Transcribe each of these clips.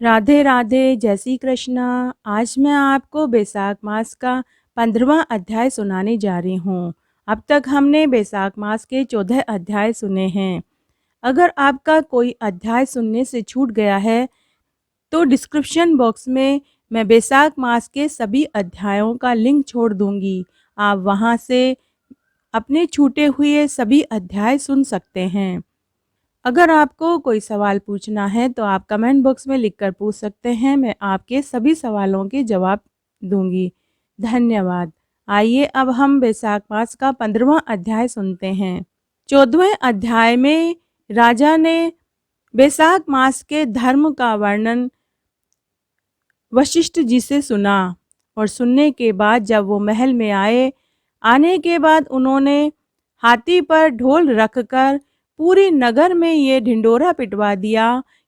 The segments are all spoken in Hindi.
राधे राधे, जय श्री कृष्णा। आज मैं आपको बैसाख मास का 15वां अध्याय सुनाने जा रही हूँ। अब तक हमने बैसाख मास के 14 अध्याय सुने हैं। अगर आपका कोई अध्याय सुनने से छूट गया है तो डिस्क्रिप्शन बॉक्स में मैं बैसाख मास के सभी अध्यायों का लिंक छोड़ दूंगी। आप वहां से अपने छूटे हुए सभी अध्याय सुन सकते हैं। अगर आपको कोई सवाल पूछना है तो आप कमेंट बॉक्स में लिखकर पूछ सकते हैं। मैं आपके सभी सवालों के जवाब दूंगी। धन्यवाद। आइए अब हम बैसाख मास का 15वां अध्याय सुनते हैं। 14वें अध्याय में राजा ने बैसाख मास के धर्म का वर्णन वशिष्ठ जी से सुना और सुनने के बाद जब वो महल में आने के बाद उन्होंने हाथी पर ढोल रखकर पूरी नगर में ये ढिंडोरा पिटवा दिया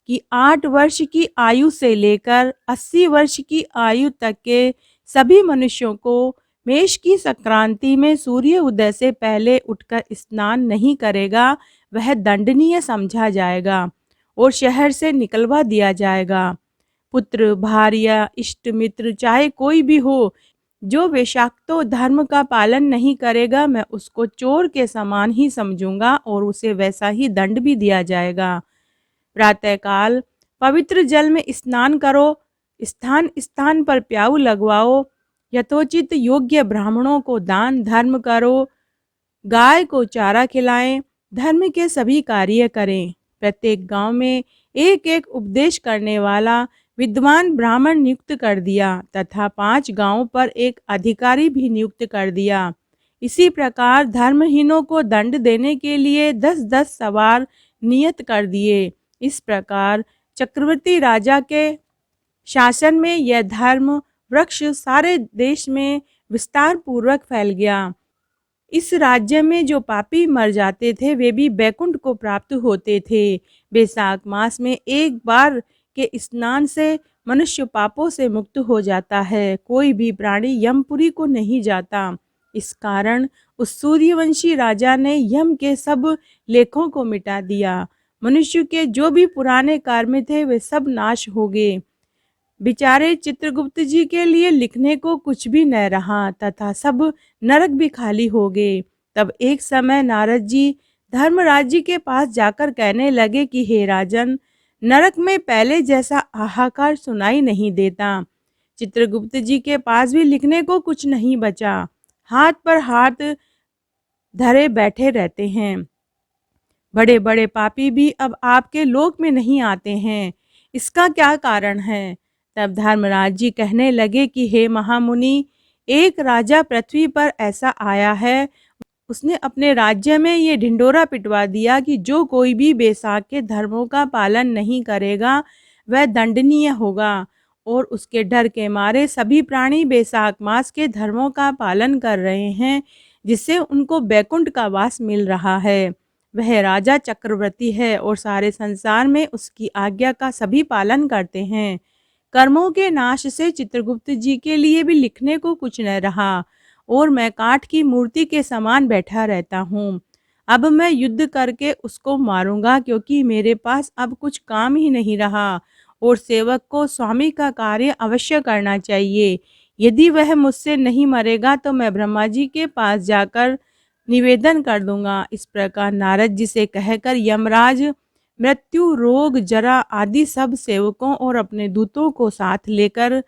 कि 8 वर्ष की आयु से लेकर 80 वर्ष की आयु तक के सभी मनुष्यों को मेष की संक्रांति में सूर्य उदय से पहले उठकर स्नान नहीं करेगा वह दंडनीय समझा जाएगा और शहर से निकलवा दिया जाएगा। पुत्र, भार्या, इष्ट मित्र चाहे कोई भी हो, जो वेश्याक्तो धर्म का पालन नहीं करेगा मैं उसको चोर के समान ही समझूंगा और उसे वैसा ही दंड भी दिया जाएगा। प्रातःकाल पवित्र जल में स्नान करो, स्थान स्थान पर प्याऊ लगवाओ, यथोचित योग्य ब्राह्मणों को दान धर्म करो, गाय को चारा खिलाएं, धर्म के सभी कार्य करें। प्रत्येक गांव में एक एक उपदेश करने वाला विद्वान ब्राह्मण नियुक्त कर दिया तथा 5 गांवों पर एक अधिकारी भी नियुक्त कर दिया। इसी प्रकार धर्महीनों को दंड देने के लिए 10-10 सवार नियत कर दिए। इस प्रकार चक्रवर्ती राजा के शासन में यह धर्म वृक्ष सारे देश में विस्तार पूर्वक फैल गया। इस राज्य में जो पापी मर जाते थे वे भी बैकुंठ को प्राप्त होते थे। बैसाख मास में एक बार के स्नान से मनुष्य पापों से मुक्त हो जाता है। कोई भी प्राणी यमपुरी को नहीं जाता। इस कारण उस सूर्यवंशी राजा ने यम के सब लेखों को मिटा दिया। मनुष्य के जो भी पुराने कर्म थे वे सब नाश हो गए। बेचारे चित्रगुप्त जी के लिए लिखने को कुछ भी न रहा तथा सब नरक भी खाली हो गए। तब एक समय नारद जी धर्मराज जी के पास जाकर कहने लगे कि हे राजन, नरक में पहले जैसा हाहाकार सुनाई नहीं देता। चित्रगुप्त जी के पास भी लिखने को कुछ नहीं बचा। हाथ पर हाथ धरे बैठे रहते हैं। बड़े बड़े पापी भी अब आपके लोक में नहीं आते हैं। इसका क्या कारण है? तब धर्मराज जी कहने लगे कि हे महामुनि, एक राजा पृथ्वी पर ऐसा आया है, उसने अपने राज्य में ये ढिंडोरा पिटवा दिया कि जो कोई भी बैसाख के धर्मों का पालन नहीं करेगा वह दंडनीय होगा और उसके डर के मारे सभी प्राणी बैसाख मास के धर्मों का पालन कर रहे हैं जिससे उनको बैकुंठ का वास मिल रहा है। वह राजा चक्रवर्ती है और सारे संसार में उसकी आज्ञा का सभी पालन करते हैं। कर्मों के नाश से चित्रगुप्त जी के लिए भी लिखने को कुछ न रहा और मैं काठ की मूर्ति के समान बैठा रहता हूँ। अब मैं युद्ध करके उसको मारूंगा क्योंकि मेरे पास अब कुछ काम ही नहीं रहा और सेवक को स्वामी का कार्य अवश्य करना चाहिए। यदि वह मुझसे नहीं मरेगा तो मैं ब्रह्मा जी के पास जाकर निवेदन कर दूंगा। इस प्रकार नारद जी से कहकर यमराज मृत्यु, रोग, जरा आदि सब सेवकों और अपने दूतों को साथ लेकर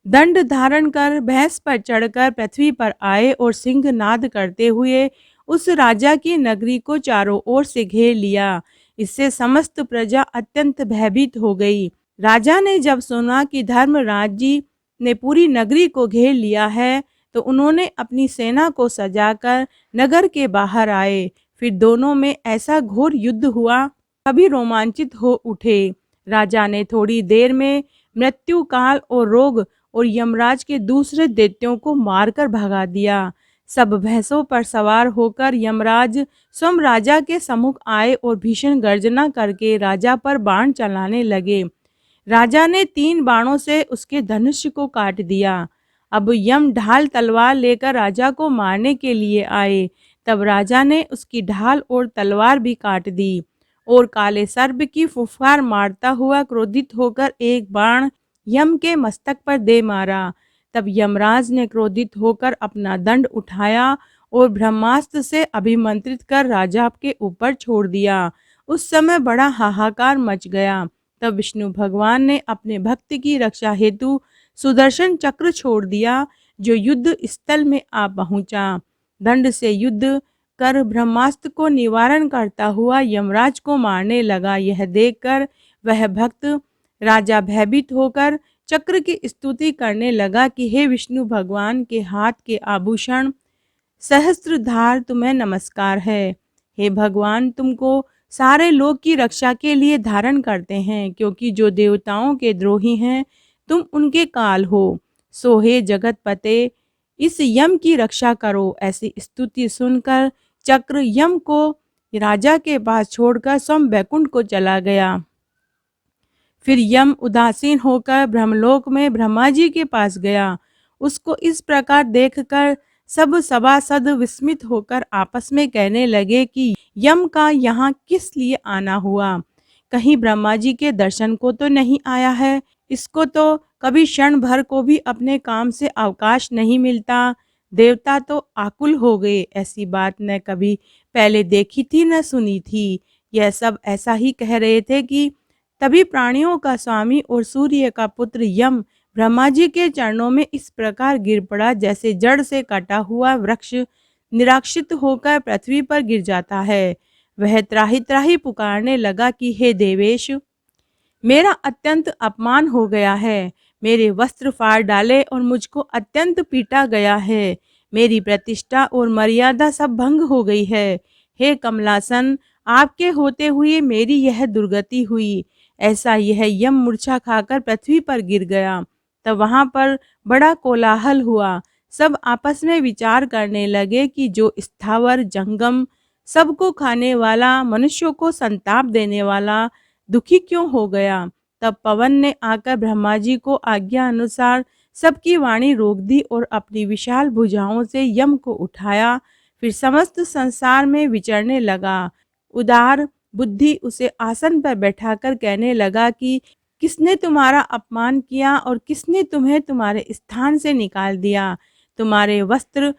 दंड धारण कर भैंस पर चढ़कर पृथ्वी पर आए और सिंह नाद करते हुए उस राजा की नगरी को चारों ओर से घेर लिया। इससे समस्त प्रजा अत्यंत भयभीत हो गई। राजा ने जब सुना कि धर्मराज जी ने पूरी नगरी को घेर लिया है तो उन्होंने अपनी सेना को सजाकर नगर के बाहर आए। फिर दोनों में ऐसा घोर युद्ध हुआ, सभी रोमांचित हो उठे। राजा ने थोड़ी देर में मृत्यु, काल और रोग और यमराज के दूसरे दैत्यों को मारकर भगा दिया। सब भैंसों पर सवार होकर यमराज स्वयं राजा के सम्मुख आए और भीषण गर्जना करके राजा पर बाण चलाने लगे। राजा ने 3 बाणों से उसके धनुष को काट दिया। अब यम ढाल तलवार लेकर राजा को मारने के लिए आए। तब राजा ने उसकी ढाल और तलवार भी काट दी और काले सर्प की फुफकार मारता हुआ क्रोधित होकर एक बाण यम के मस्तक पर दे मारा। तब यमराज ने क्रोधित होकर अपना दंड उठाया और ब्रह्मास्त्र से अभिमंत्रित कर राजा के ऊपर छोड़ दिया। उस समय बड़ा हाहाकार मच गया। तब विष्णु भगवान ने अपने भक्त की रक्षा हेतु सुदर्शन चक्र छोड़ दिया, जो युद्ध स्थल में आ पहुंचा। दंड से युद्ध कर ब्रह्मास्त्र को निवारण करता हुआ यमराज को मारने लगा। यह देखकर वह भक्त राजा भयभीत होकर चक्र की स्तुति करने लगा कि हे विष्णु भगवान के हाथ के आभूषण सहस्त्रधार, तुम्हें नमस्कार है। हे भगवान, तुमको सारे लोक की रक्षा के लिए धारण करते हैं, क्योंकि जो देवताओं के द्रोही हैं तुम उनके काल हो। सो हे जगत पते, इस यम की रक्षा करो। ऐसी स्तुति सुनकर चक्र यम को राजा के पास छोड़कर स्वयं बैकुंठ को चला गया। फिर यम उदासीन होकर ब्रह्मलोक में ब्रह्मा जी के पास गया। उसको इस प्रकार देखकर सब सभासद विस्मित होकर आपस में कहने लगे कि यम का यहाँ किस लिए आना हुआ? कहीं ब्रह्मा जी के दर्शन को तो नहीं आया है? इसको तो कभी क्षण भर को भी अपने काम से अवकाश नहीं मिलता। देवता तो आकुल हो गए। ऐसी बात न कभी पहले देखी थी न सुनी थी। यह सब ऐसा ही कह रहे थे कि तभी प्राणियों का स्वामी और सूर्य का पुत्र यम ब्रह्मा जी के चरणों में इस प्रकार गिर पड़ा, जैसे जड़ से कटा हुआ वृक्ष निराक्षित होकर पृथ्वी पर गिर जाता है। वह त्राहि त्राहि पुकारने लगा कि हे देवेश, मेरा अत्यंत अपमान हो गया है। मेरे वस्त्र फाड़ डाले और मुझको अत्यंत पीटा गया है। मेरी प्रतिष्ठा और मर्यादा सब भंग हो गई है। हे कमलासन, आपके होते हुए मेरी यह दुर्गति हुई। ऐसा यह यम मूर्छा खाकर पृथ्वी पर गिर गया। तब वहां पर बड़ा कोलाहल हुआ। सब आपस में विचार करने लगे कि जो स्थावर जंगम सबको खाने वाला, मनुष्यों को संताप देने वाला दुखी क्यों हो गया। तब पवन ने आकर ब्रह्मा जी को आज्ञा अनुसार सबकी वाणी रोक दी और अपनी विशाल भुजाओं से यम को उठाया। फिर समस्त संसार में विचरने लगा। उदार बुद्धि उसे आसन पर बैठाकर कहने लगा कि किसने तुम्हारा अपमान किया और किसने तुम्हें तुम्हारे स्थान से निकाल दिया? तुम्हारे वस्त्र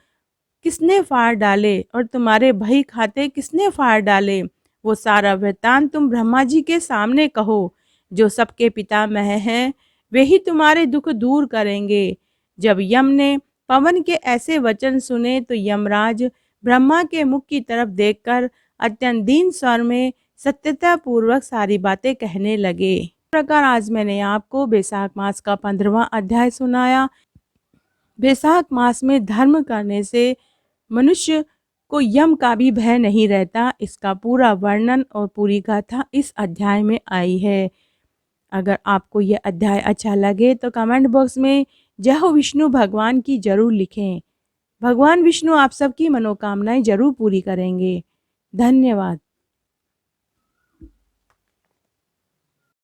किसने फाड़ डाले और तुम्हारे बही खाते किसने फाड़ डाले? वो सारा वृत्तांत तुम ब्रह्मा जी के सामने कहो। जो सबके पितामह हैं वे ही तुम्हारे दुख दूर करेंगे। जब यम ने पवन के ऐसे वचन सुने तो यमराज ब्रह्मा के मुख की तरफ देखकर अत्यंत दीन स्वर में सत्यता पूर्वक सारी बातें कहने लगे। इस प्रकार आज मैंने आपको बैसाख मास का 15वां अध्याय सुनाया। बैसाख मास में धर्म करने से मनुष्य को यम का भी भय नहीं रहता। इसका पूरा वर्णन और पूरी गाथा इस अध्याय में आई है। अगर आपको यह अध्याय अच्छा लगे तो कमेंट बॉक्स में जय हो विष्णु भगवान की जरूर लिखें। भगवान विष्णु आप सबकी मनोकामनाएं जरूर पूरी करेंगे। धन्यवाद।